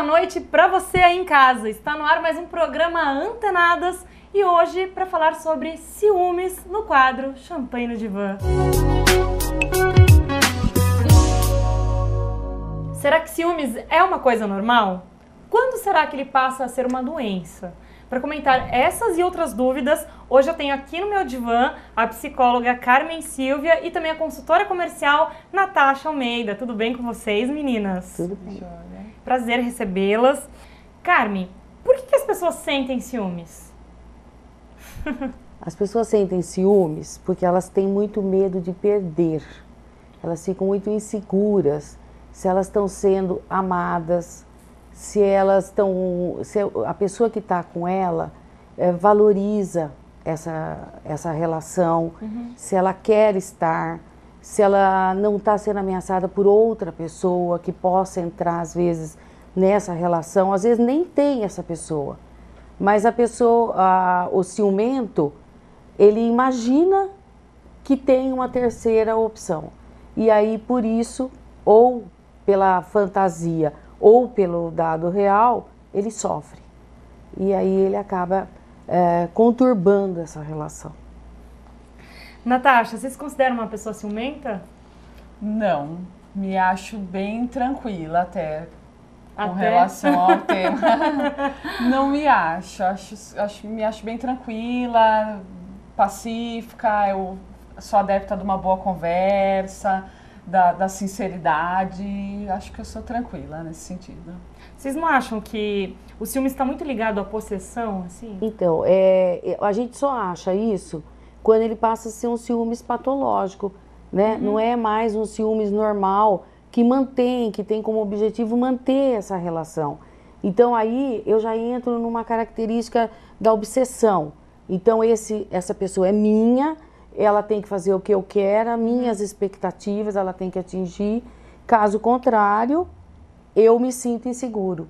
boa noite para você aí em casa. Está no ar mais um programa Antenadas e hoje para falar sobre ciúmes no quadro Champanhe no Divã. Será que ciúmes é uma coisa normal? Quando será que ele passa a ser uma doença? Para comentar essas e outras dúvidas, hoje eu tenho aqui no meu divã a psicóloga Carmen Silvia e também a consultora comercial Natasha Almeida. Tudo bem com vocês, meninas? Tudo bem. Prazer recebê-las. Carmen, por que as pessoas sentem ciúmes? As pessoas sentem ciúmes porque elas têm muito medo de perder. Elas ficam muito inseguras se elas estão sendo amadas, se a pessoa que está com ela valoriza essa relação, se ela quer estar, se ela não está sendo ameaçada por outra pessoa que possa entrar às vezes nessa relação, às vezes nem tem essa pessoa, mas a pessoa, o ciumento, ele imagina que tem uma terceira opção e aí por isso, ou pela fantasia ou pelo dado real, ele sofre. E aí ele acaba conturbando essa relação. Natasha, você se considera uma pessoa ciumenta? Não, me acho bem tranquila até com relação ao tema. Não me acho, me acho bem tranquila, pacífica, eu sou adepta de uma boa conversa, da sinceridade, acho que eu sou tranquila nesse sentido. Vocês não acham que o ciúme está muito ligado à possessão, assim? Então, a gente só acha isso quando ele passa a ser um ciúmes patológico, né? Não é mais um ciúmes normal que tem como objetivo manter essa relação. Então aí eu já entro numa característica da obsessão. Então essa pessoa é minha, ela tem que fazer o que eu quero, as minhas expectativas ela tem que atingir. Caso contrário, eu me sinto inseguro.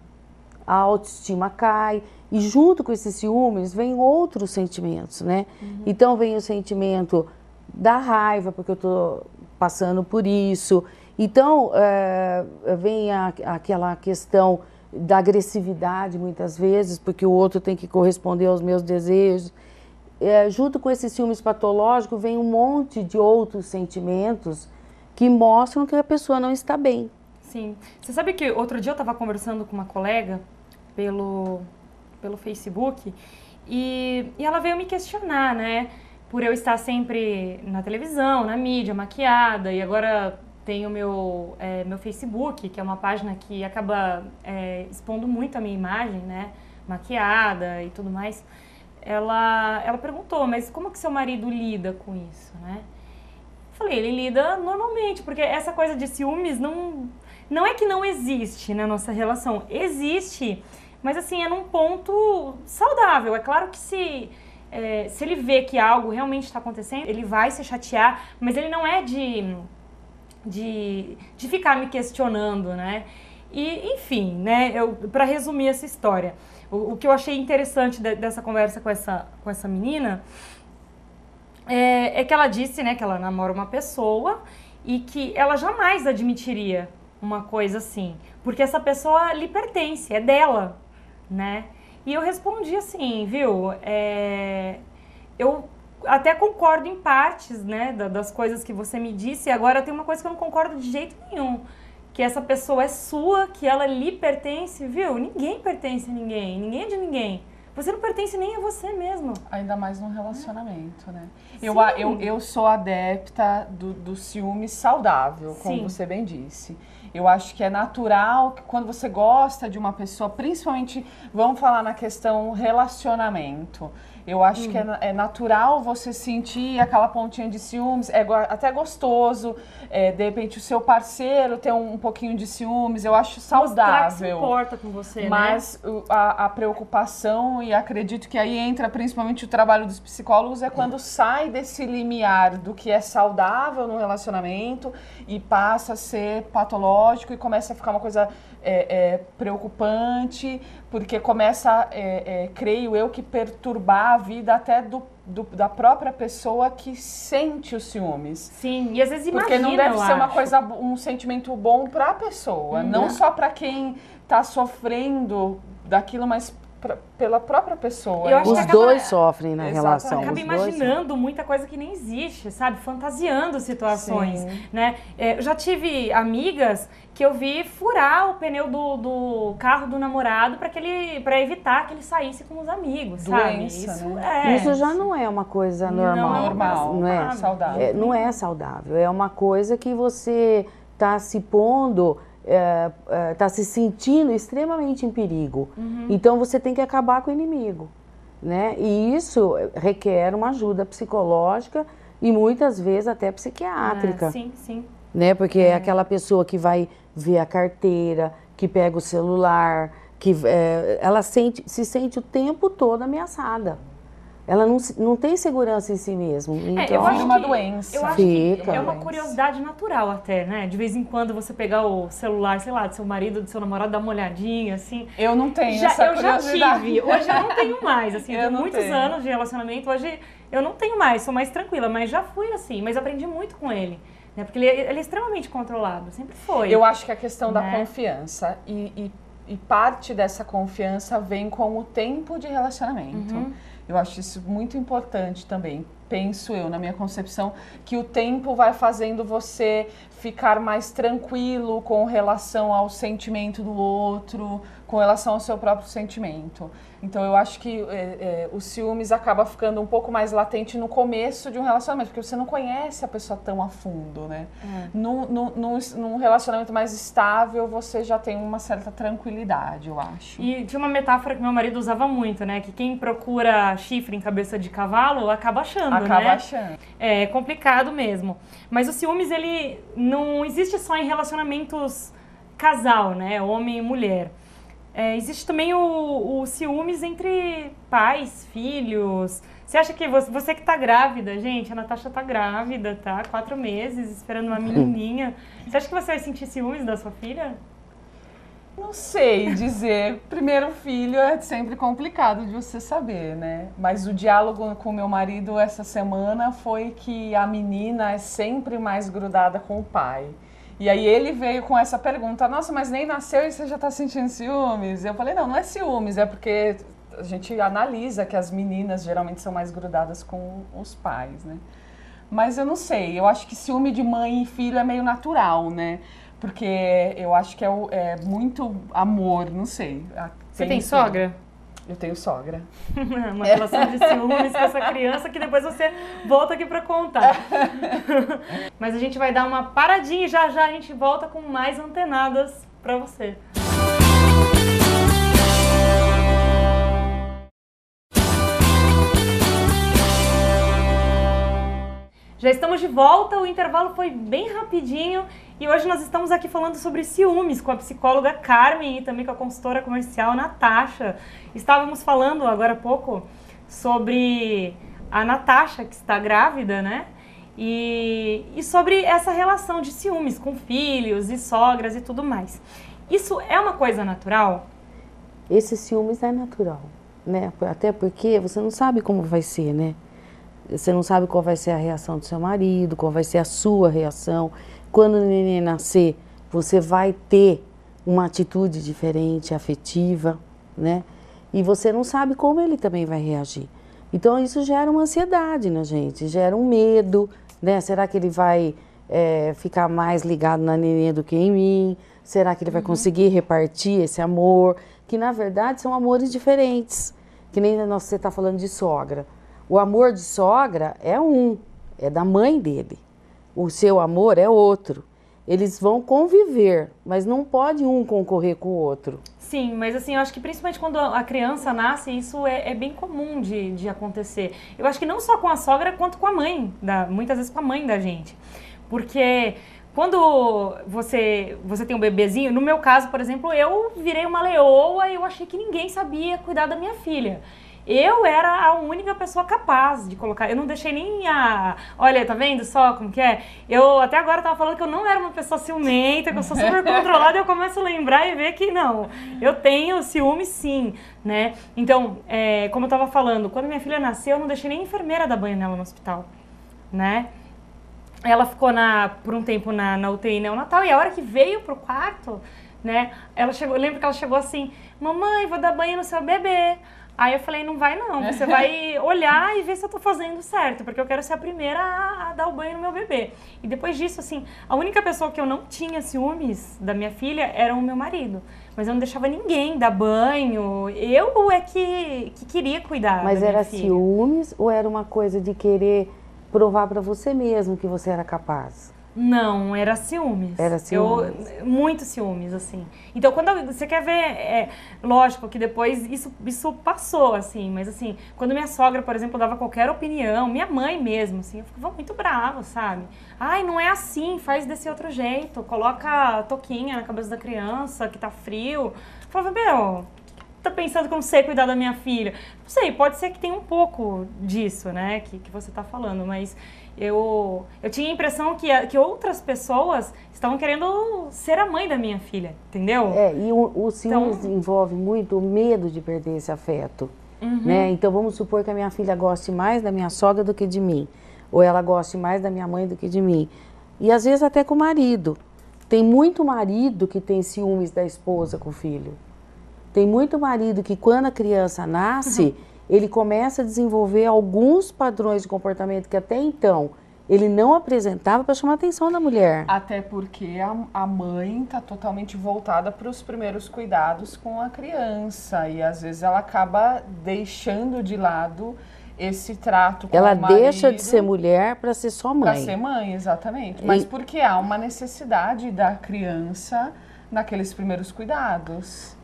A autoestima cai e junto com esses ciúmes vem outros sentimentos, né? Então vem o sentimento da raiva, porque eu estou passando por isso. Então vem aquela questão da agressividade muitas vezes, porque o outro tem que corresponder aos meus desejos. Junto com esse ciúmes patológico vem um monte de outros sentimentos que mostram que a pessoa não está bem. Sim. Você sabe que outro dia eu estava conversando com uma colega pelo Facebook e ela veio me questionar, né? Por eu estar sempre na televisão, na mídia, maquiada, e agora tenho meu Facebook, que é uma página que acaba expondo muito a minha imagem, né? Maquiada e tudo mais. Ela perguntou, mas como que seu marido lida com isso, né? Eu falei, ele lida normalmente, porque essa coisa de ciúmes não é que não existe na nossa relação, existe, mas assim, é num ponto saudável. É claro que se ele vê que algo realmente está acontecendo, ele vai se chatear, mas ele não é de ficar me questionando, né? E, enfim, né, para resumir essa história, o que eu achei interessante dessa conversa com essa menina é que ela disse, né, que ela namora uma pessoa e que ela jamais admitiria uma coisa assim, porque essa pessoa lhe pertence, é dela, né? E eu respondi assim, viu, eu até concordo em partes, né, das coisas que você me disse, agora tem uma coisa que eu não concordo de jeito nenhum, que essa pessoa é sua, que ela lhe pertence, viu? Ninguém pertence a ninguém, ninguém é de ninguém. Você não pertence nem a você mesmo. Ainda mais num relacionamento, né? Sim. Eu sou adepta do ciúme saudável, como Sim. você bem disse. Eu acho que é natural que quando você gosta de uma pessoa, principalmente, vamos falar na questão relacionamento, eu acho que é natural você sentir aquela pontinha de ciúmes, é até gostoso, de repente o seu parceiro ter um pouquinho de ciúmes, eu acho saudável. Mostrar que se importa com você, mas né? a preocupação, e acredito que aí entra principalmente o trabalho dos psicólogos, é quando sai desse limiar do que é saudável no relacionamento e passa a ser patológico, psicológico e começa a ficar uma coisa preocupante, porque começa, creio eu, que perturbar a vida até da própria pessoa que sente os ciúmes. Sim, e às vezes imagina, porque não deve ser uma coisa, um sentimento bom para a pessoa, não só para quem está sofrendo daquilo, mas pela própria pessoa. Os dois sofrem na relação. Acaba imaginando muita coisa que nem existe, sabe? Fantasiando situações, né? Eu já tive amigas que eu vi furar o pneu do carro do namorado para evitar que ele saísse com os amigos, Doença, sabe? né? Isso já não é uma coisa normal. Não é saudável. Não é saudável. É uma coisa que você está se pondo... está se sentindo extremamente em perigo. Então você tem que acabar com o inimigo, né? E isso requer uma ajuda psicológica e muitas vezes até psiquiátrica. Sim. Né? Porque é aquela pessoa que vai ver a carteira, que pega o celular, que ela se sente o tempo todo ameaçada. Ela não tem segurança em si mesma. Então, eu acho uma doença. Eu acho que é uma curiosidade natural até, né? De vez em quando você pegar o celular, sei lá, do seu marido, do seu namorado, dar uma olhadinha, assim. Eu não tenho essa curiosidade. Eu já tive. Hoje eu não tenho mais, assim. Tenho muitos anos de relacionamento. Hoje eu não tenho mais, sou mais tranquila. Mas já fui assim. Mas aprendi muito com ele. Né? Porque ele é extremamente controlado. Sempre foi. Eu acho que a questão da confiança e parte dessa confiança vem com o tempo de relacionamento. Eu acho isso muito importante também. Penso eu, na minha concepção, que o tempo vai fazendo você ficar mais tranquilo com relação ao sentimento do outro, com relação ao seu próprio sentimento. Então, eu acho que o ciúmes acaba ficando um pouco mais latente no começo de um relacionamento, porque você não conhece a pessoa tão a fundo, né? Num relacionamento mais estável, você já tem uma certa tranquilidade, eu acho. E tinha uma metáfora que meu marido usava muito, né? Que quem procura chifre em cabeça de cavalo acaba achando, Acaba achando. É complicado mesmo. Mas o ciúmes, ele não existe só em relacionamentos casal, né? Homem e mulher. Existe também o ciúmes entre pais, filhos. Você acha que você que tá grávida, gente, a Natasha tá grávida, tá? 4 meses, esperando uma menininha. Você acha que você vai sentir ciúmes da sua filha? Não sei dizer. Primeiro filho é sempre complicado de você saber, né? Mas o diálogo com o meu marido essa semana foi que a menina é sempre mais grudada com o pai. E aí ele veio com essa pergunta, nossa, mas nem nasceu e você já tá sentindo ciúmes? Eu falei, não é ciúmes, é porque a gente analisa que as meninas geralmente são mais grudadas com os pais, né? Mas eu não sei, eu acho que ciúme de mãe e filho é meio natural, né? Porque eu acho que é muito amor, não sei. Você tem sogra? Eu tenho sogra. Uma relação de ciúmes com essa criança que depois você volta aqui pra contar. Mas a gente vai dar uma paradinha e já a gente volta com mais antenadas pra você. Já estamos de volta, o intervalo foi bem rapidinho e hoje nós estamos aqui falando sobre ciúmes com a psicóloga Carmen e também com a consultora comercial Natasha. Estávamos falando agora há pouco sobre a Natasha, que está grávida, né? E sobre essa relação de ciúmes com filhos e sogras e tudo mais. Isso é uma coisa natural? Esse ciúmes é natural, né? Até porque você não sabe como vai ser, né? Você não sabe qual vai ser a reação do seu marido, qual vai ser a sua reação. Quando o neném nascer, você vai ter uma atitude diferente, afetiva, né? E você não sabe como ele também vai reagir. Então isso gera uma ansiedade na gente, gera um medo, né? Será que ele vai ficar mais ligado na neném do que em mim? Será que ele vai conseguir repartir esse amor? Que na verdade são amores diferentes. Que nem você está falando de sogra. O amor de sogra é da mãe dele. O seu amor é outro. Eles vão conviver, mas não pode um concorrer com o outro. Sim, mas assim, eu acho que principalmente quando a criança nasce, isso é bem comum de acontecer. Eu acho que não só com a sogra, quanto com a mãe, muitas vezes com a mãe da gente. Porque quando você tem um bebezinho, no meu caso, por exemplo, eu virei uma leoa e eu achei que ninguém sabia cuidar da minha filha. Eu era a única pessoa capaz de colocar. Eu não deixei nem a... Olha, tá vendo só como que é? Eu até agora tava falando que eu não era uma pessoa ciumenta, que eu sou super controlada, e eu começo a lembrar e ver que não. Eu tenho ciúme sim, né? Então, como eu tava falando, quando minha filha nasceu, eu não deixei nem a enfermeira dar banho nela no hospital, né? Ela ficou por um tempo na UTI neonatal, e a hora que veio pro quarto, né? Ela chegou, eu lembro que ela chegou assim, mamãe, vou dar banho no seu bebê. Aí eu falei, não vai não, você vai olhar e ver se eu tô fazendo certo, porque eu quero ser a primeira a dar o banho no meu bebê. E depois disso, assim, a única pessoa que eu não tinha ciúmes da minha filha era o meu marido. Mas eu não deixava ninguém dar banho, eu é que queria cuidar. Mas da minha era filha. ciúmes ou era uma coisa de querer provar para você mesmo que você era capaz? Não, era ciúmes. Era ciúmes. Muito ciúmes, assim. Então, quando você quer ver, lógico que depois isso passou, assim, mas assim, quando minha sogra, por exemplo, dava qualquer opinião, minha mãe mesmo, assim, eu ficava muito brava, sabe? Ai, não é assim, faz desse outro jeito, coloca a touquinha na cabeça da criança, que tá frio. Eu falava, meu, tá pensando que eu não sei cuidar da minha filha? Não sei, pode ser que tenha um pouco disso, né, que você tá falando, mas eu tinha a impressão que outras pessoas estavam querendo ser a mãe da minha filha, entendeu? E o ciúmes envolve muito o medo de perder esse afeto, né? Então vamos supor que a minha filha goste mais da minha sogra do que de mim, ou ela goste mais da minha mãe do que de mim. E às vezes até com o marido. Tem muito marido que tem ciúmes da esposa com o filho. Tem muito marido que quando a criança nasce, ele começa a desenvolver alguns padrões de comportamento que até então ele não apresentava para chamar a atenção da mulher. Até porque a mãe está totalmente voltada para os primeiros cuidados com a criança e às vezes ela acaba deixando de lado esse trato com ela o marido. Deixa de ser mulher para ser só mãe. Para ser mãe, exatamente. Mas porque há uma necessidade da criança naqueles primeiros cuidados.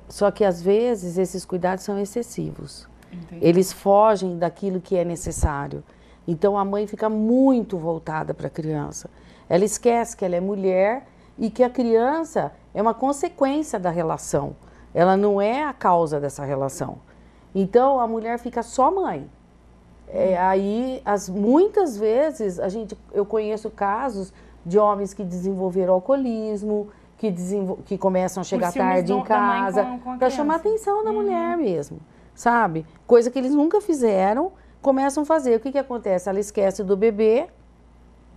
Só que às vezes esses cuidados são excessivos. Entendi. Eles fogem daquilo que é necessário. Então a mãe fica muito voltada para a criança. Ela esquece que ela é mulher e que a criança é uma consequência da relação. Ela não é a causa dessa relação. Então a mulher fica só mãe. Aí muitas vezes eu conheço casos de homens que desenvolveram alcoolismo, que começam a chegar tarde em casa para chamar a atenção da mulher mesmo. Sabe? Coisa que eles nunca fizeram, começam a fazer. O que acontece? Ela esquece do bebê,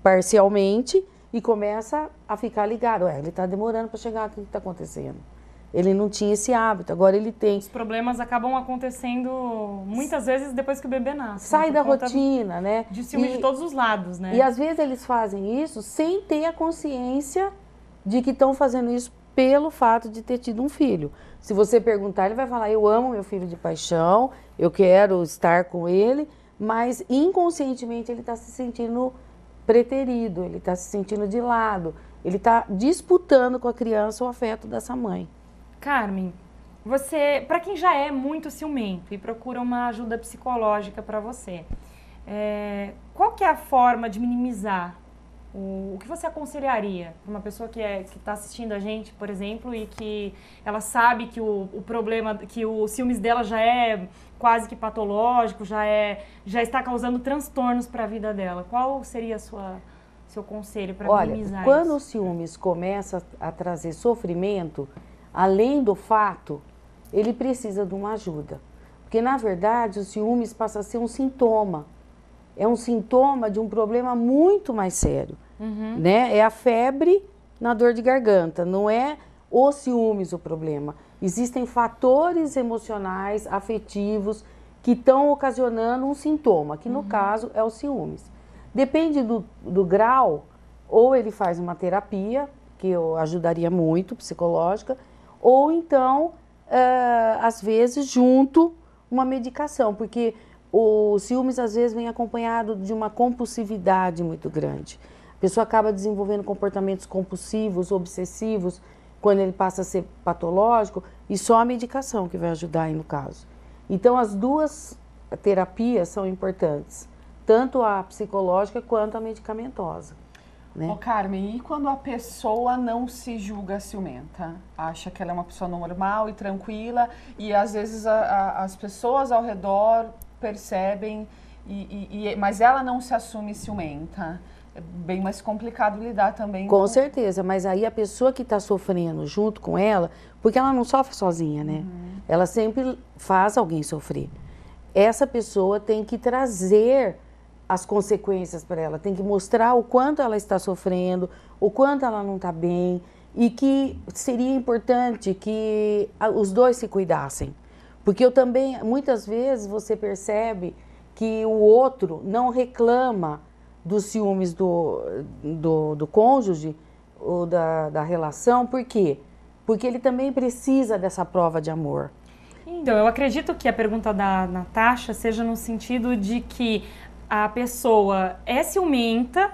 parcialmente, e começa a ficar ligado. Ele está demorando para chegar, o que está acontecendo? Ele não tinha esse hábito, agora ele tem. Os problemas acabam acontecendo muitas vezes depois que o bebê nasce. Sai da rotina, né? De ciúme de todos os lados, né? E às vezes eles fazem isso sem ter a consciência de que estão fazendo isso pelo fato de ter tido um filho. Se você perguntar, ele vai falar, eu amo meu filho de paixão, eu quero estar com ele, mas inconscientemente ele está se sentindo preterido, ele está se sentindo de lado, ele está disputando com a criança o afeto dessa mãe. Carmen, para quem já é muito ciumento e procura uma ajuda psicológica para você, qual que é a forma de minimizar? O que você aconselharia para uma pessoa que está assistindo a gente, por exemplo, e que ela sabe que o problema, que o ciúmes dela já é quase que patológico, já está causando transtornos para a vida dela? Qual seria seu conselho para minimizar isso? Quando o ciúmes começa a trazer sofrimento, além do fato, ele precisa de uma ajuda. Porque, na verdade, o ciúmes passa a ser um sintoma. É um sintoma de um problema muito mais sério, né? É a febre na dor de garganta, não é o ciúmes o problema. Existem fatores emocionais, afetivos, que estão ocasionando um sintoma, que no caso é o ciúmes. Depende do grau, ou ele faz uma terapia, que eu ajudaria muito, psicológica, ou então, às vezes, junto uma medicação, porque o ciúmes, às vezes, vem acompanhado de uma compulsividade muito grande. A pessoa acaba desenvolvendo comportamentos compulsivos, obsessivos, quando ele passa a ser patológico, e só a medicação que vai ajudar aí no caso. Então, as duas terapias são importantes, tanto a psicológica quanto a medicamentosa. né? Ô Carmen, e quando a pessoa não se julga ciumenta? Acha que ela é uma pessoa normal e tranquila e às vezes as pessoas ao redor percebem, mas ela não se assume ciumenta. É bem mais complicado lidar também. Com certeza, mas aí a pessoa que está sofrendo junto com ela, porque ela não sofre sozinha, né? Ela sempre faz alguém sofrer. Essa pessoa tem que trazer as consequências para ela, tem que mostrar o quanto ela está sofrendo, o quanto ela não está bem e que seria importante que os dois se cuidassem. Porque eu também, muitas vezes você percebe que o outro não reclama dos ciúmes do cônjuge ou da relação, por quê? Porque ele também precisa dessa prova de amor. Então, eu acredito que a pergunta da Natasha seja no sentido de que a pessoa é ciumenta,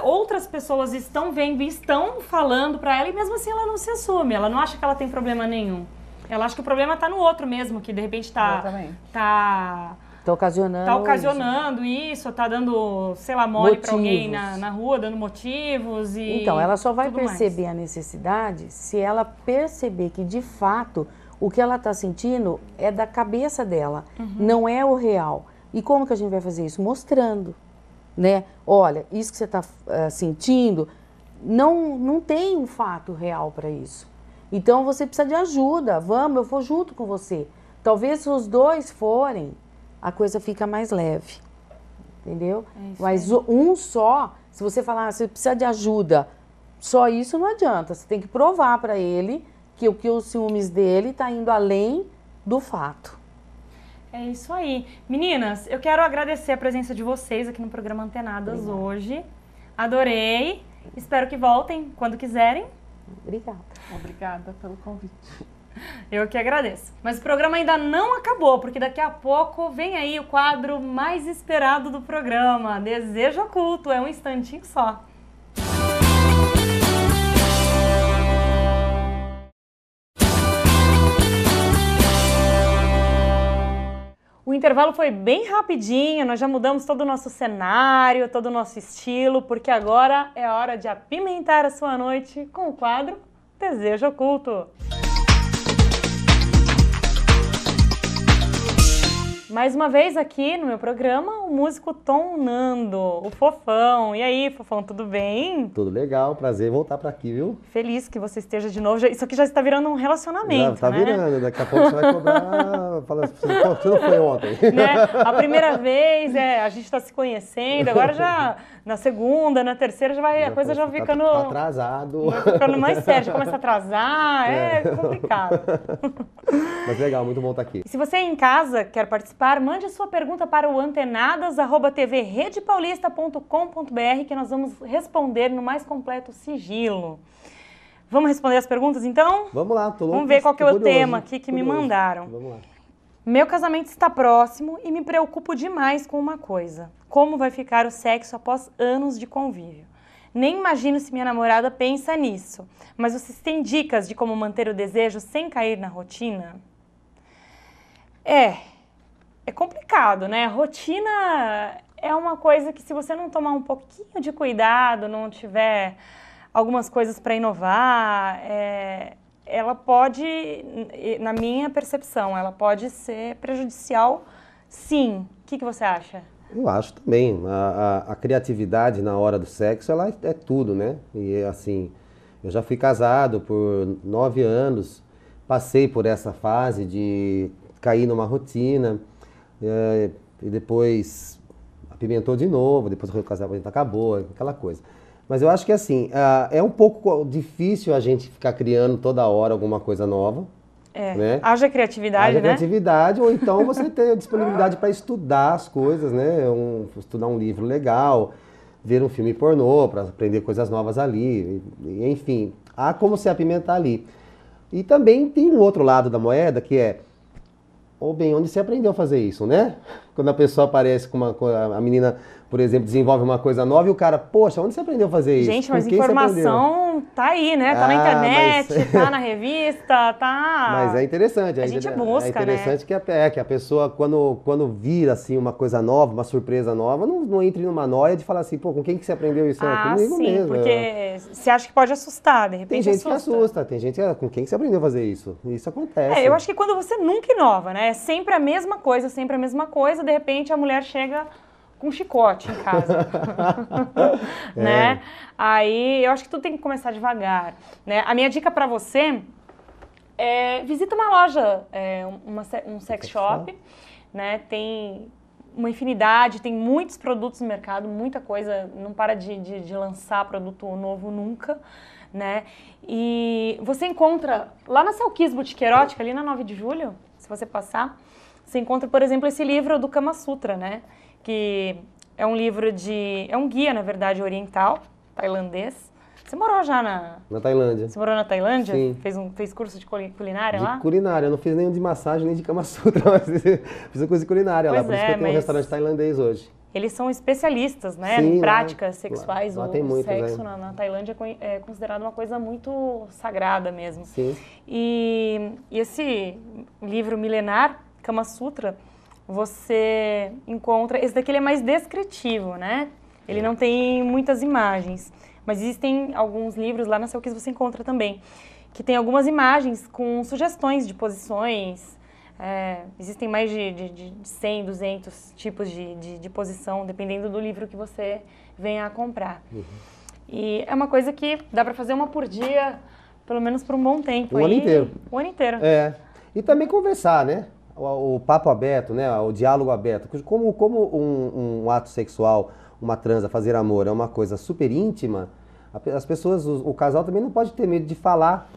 outras pessoas estão vendo e estão falando para ela e mesmo assim ela não se assume, ela não acha que ela tem problema nenhum. Ela acha que o problema está no outro mesmo, que de repente tá ocasionando isso, tá dando, sei lá, mole para alguém na rua, dando motivos e então, ela só vai perceber a necessidade se ela perceber que de fato o que ela está sentindo é da cabeça dela, não é o real. E como que a gente vai fazer isso? Mostrando, né? Olha, isso que você está sentindo, não tem um fato real para isso. Então, você precisa de ajuda. Vamos, eu vou junto com você. Talvez se os dois forem, a coisa fica mais leve. Entendeu? Mas um só, se você falar, você precisa de ajuda, só isso não adianta. Você tem que provar para ele que os ciúmes dele está indo além do fato. É isso aí. Meninas, eu quero agradecer a presença de vocês aqui no programa Antenadas hoje. Adorei. Espero que voltem quando quiserem. Obrigada. Obrigada pelo convite. Eu que agradeço. Mas o programa ainda não acabou, porque daqui a pouco vem aí o quadro mais esperado do programa, Desejo Oculto. É um instantinho só. O intervalo foi bem rapidinho, nós já mudamos todo o nosso cenário, todo o nosso estilo, porque agora é a hora de apimentar a sua noite com o quadro Desejo Oculto. Mais uma vez aqui no meu programa, o músico Tom Nando, o Fofão. E aí, Fofão, tudo bem? Tudo legal, prazer voltar para aqui, viu? Feliz que você esteja de novo. Isso aqui já está virando um relacionamento, já tá virando, daqui a pouco você vai cobrar, fala assim, você não foi ontem. Né? A primeira vez, a gente está se conhecendo, agora já na segunda, na terceira, a coisa já ficando... Tá atrasado. Vai ficando mais sério, já começa a atrasar, é complicado. Mas legal, muito bom estar aqui. E se você em casa quer participar, mande a sua pergunta para o antenadas@tvredepaulista.com.br que nós vamos responder no mais completo sigilo. Vamos responder as perguntas então? Vamos lá, tô louco. Vamos ver qual que é o tema aqui que me mandaram. Vamos lá. Meu casamento está próximo e me preocupo demais com uma coisa. Como vai ficar o sexo após anos de convívio? Nem imagino se minha namorada pensa nisso. Mas vocês têm dicas de como manter o desejo sem cair na rotina? É complicado, né? A rotina é uma coisa que se você não tomar um pouquinho de cuidado, não tiver algumas coisas para inovar, ela pode, na minha percepção, ela pode ser prejudicial, sim. O que você acha? Eu acho também. A criatividade na hora do sexo, ela é tudo, né? E assim, eu já fui casado por 9 anos, passei por essa fase de cair numa rotina, e depois apimentou de novo, depois o casamento acabou, aquela coisa. Mas eu acho que assim, é um pouco difícil a gente ficar criando toda hora alguma coisa nova. Né? Haja criatividade, né? Haja criatividade, ou então você ter disponibilidade para estudar as coisas, né? Estudar um livro legal, ver um filme pornô para aprender coisas novas ali, enfim, há como se apimentar ali. E também tem um outro lado da moeda que é, ou bem, onde você aprendeu a fazer isso, né? Quando a pessoa aparece a menina, por exemplo, desenvolve uma coisa nova e o cara, poxa, onde você aprendeu a fazer isso? Gente, mas informação tá aí, né? Tá na internet, tá na revista, tá... Mas é interessante. A gente busca, é interessante, né? que a pessoa, quando vira, assim, uma coisa nova, uma surpresa nova, não entre numa noia de falar assim, pô, com quem que você aprendeu isso? Comigo sim, mesmo. Porque você acha que pode assustar, de repente tem gente que assusta, tem gente que, com quem que você aprendeu a fazer isso? Isso acontece. Eu acho que quando você nunca inova, né? É sempre a mesma coisa, de repente a mulher chega com um chicote em casa, né? Aí eu acho que tudo tem que começar devagar, né? A minha dica para você é visita uma loja, um sex shop, né? Tem uma infinidade, tem muitos produtos no mercado, muita coisa, não para de lançar produto novo nunca, né? E você encontra lá na Selkies Boutique Erótica, ali na 9 de julho, se você passar, você encontra, por exemplo, esse livro do Kama Sutra, né? Que é um livro é um guia, na verdade, oriental, tailandês. Você morou já na Tailândia. Você morou na Tailândia? Sim. Fez curso de culinária lá? De culinária, eu não fiz nenhum de massagem nem de Kama Sutra, mas fiz um curso de culinária lá, por isso que eu tenho um restaurante tailandês hoje. Eles são especialistas, né, Sim, em práticas sexuais. Lá tem muito, sexo na Tailândia é considerado uma coisa muito sagrada mesmo. Sim. E esse livro milenar, Kama Sutra, você encontra... Esse daqui ele é mais descritivo, né? Ele não tem muitas imagens. Mas existem alguns livros lá na Selkies você encontra também, que tem algumas imagens com sugestões de posições. Existem mais de 100, 200 tipos de posição, dependendo do livro que você venha a comprar. Uhum. E é uma coisa que dá para fazer uma por dia, pelo menos por um bom tempo. O ano inteiro. O ano inteiro. E também conversar, né? O papo aberto, né? O diálogo aberto. Como um ato sexual, uma transa, fazer amor, é uma coisa super íntima, as pessoas, o casal também não pode ter medo de falar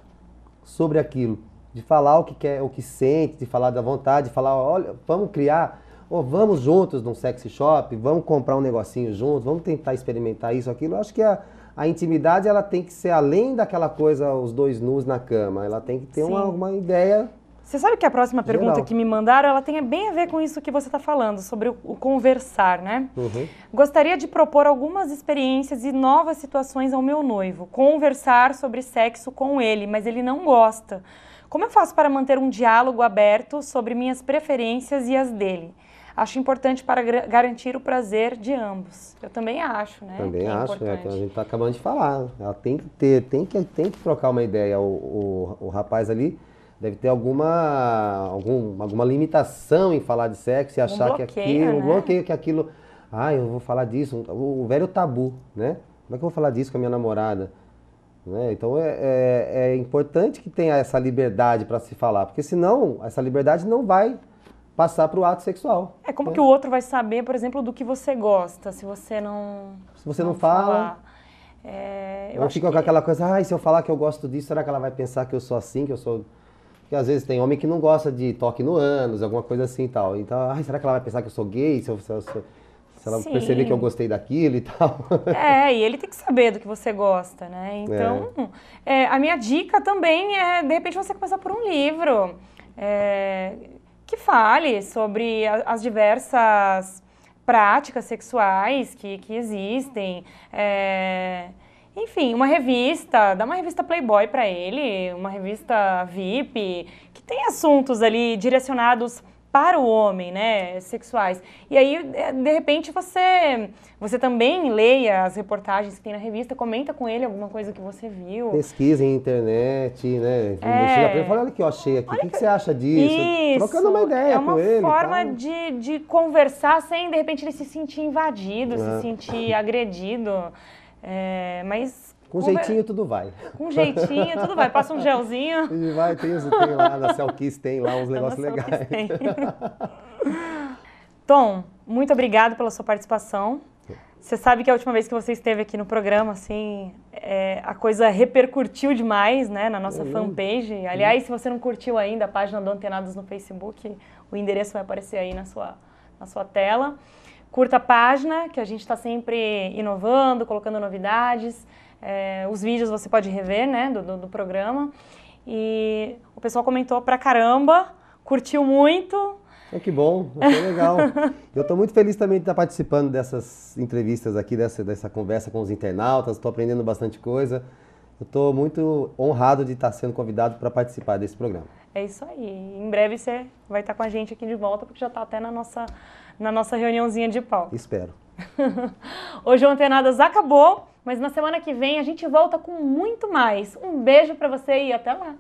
sobre aquilo. De falar o que quer, o que sente, de falar da vontade, de falar, olha, vamos criar, vamos juntos num sexy shop, vamos comprar um negocinho juntos, vamos tentar experimentar isso, aquilo. Eu acho que a intimidade, ela tem que ser além daquela coisa, os dois nus na cama, ela tem que ter uma ideia. Você sabe que a próxima pergunta geral que me mandaram, ela tem bem a ver com isso que você está falando, sobre o conversar, né? Uhum. Gostaria de propor algumas experiências e novas situações ao meu noivo, conversar sobre sexo com ele, mas ele não gosta. Como eu faço para manter um diálogo aberto sobre minhas preferências e as dele? Acho importante para garantir o prazer de ambos. Eu também acho, né? Também acho, a gente está acabando de falar. Ela tem que trocar uma ideia. O rapaz ali deve ter alguma limitação em falar de sexo e achar que aquilo, né? bloqueio que aquilo, eu vou falar disso, o velho tabu, né? Como é que eu vou falar disso com a minha namorada? Né? Então é importante que tenha essa liberdade para se falar, porque senão essa liberdade não vai passar para o ato sexual. Como que o outro vai saber, por exemplo, do que você gosta, se você não fala? Eu fica com aquela coisa, se eu falar que eu gosto disso, será que ela vai pensar que eu sou assim, que eu sou... Porque às vezes tem homem que não gosta de toque no ânus, alguma coisa assim e tal. Então, será que ela vai pensar que eu sou gay, se ela perceber que eu gostei daquilo e tal? E ele tem que saber do que você gosta, né? Então, a minha dica também é, de repente, você começar por um livro que fale sobre as diversas práticas sexuais que existem. Enfim, uma revista, dá uma revista Playboy para ele, uma revista VIP, que tem assuntos ali direcionados para o homem, né, sexuais. E aí, de repente, você também leia as reportagens que tem na revista, comenta com ele alguma coisa que você viu. Pesquisa em internet, né? Investiga pra ele, fala, olha o que eu achei aqui, o que você acha disso? Isso, trocando uma ideia com ele. É uma forma de conversar sem, de repente, ele se sentir invadido, se sentir agredido. Mas... Com jeitinho tudo vai. Com jeitinho tudo vai. Passa um gelzinho. E vai, tem lá na Selkies, tem lá uns negócios legais. Tom, muito obrigado pela sua participação. Você sabe que a última vez que você esteve aqui no programa, assim, a coisa repercutiu demais, né, na nossa fanpage. Aliás, se você não curtiu ainda a página do Antenados no Facebook, o endereço vai aparecer aí na sua tela. Curta a página, que a gente está sempre inovando, colocando novidades. Os vídeos você pode rever, né, do programa. E o pessoal comentou pra caramba, curtiu muito. Que bom, achei legal. Eu estou muito feliz também de estar participando dessas entrevistas aqui, dessa conversa com os internautas, estou aprendendo bastante coisa. Eu estou muito honrado de estar sendo convidado para participar desse programa. É isso aí. Em breve você vai estar com a gente aqui de volta, porque já está até na nossa reuniãozinha de pauta. Espero. Hoje o Antenadas acabou, mas na semana que vem a gente volta com muito mais. Um beijo para você e até lá!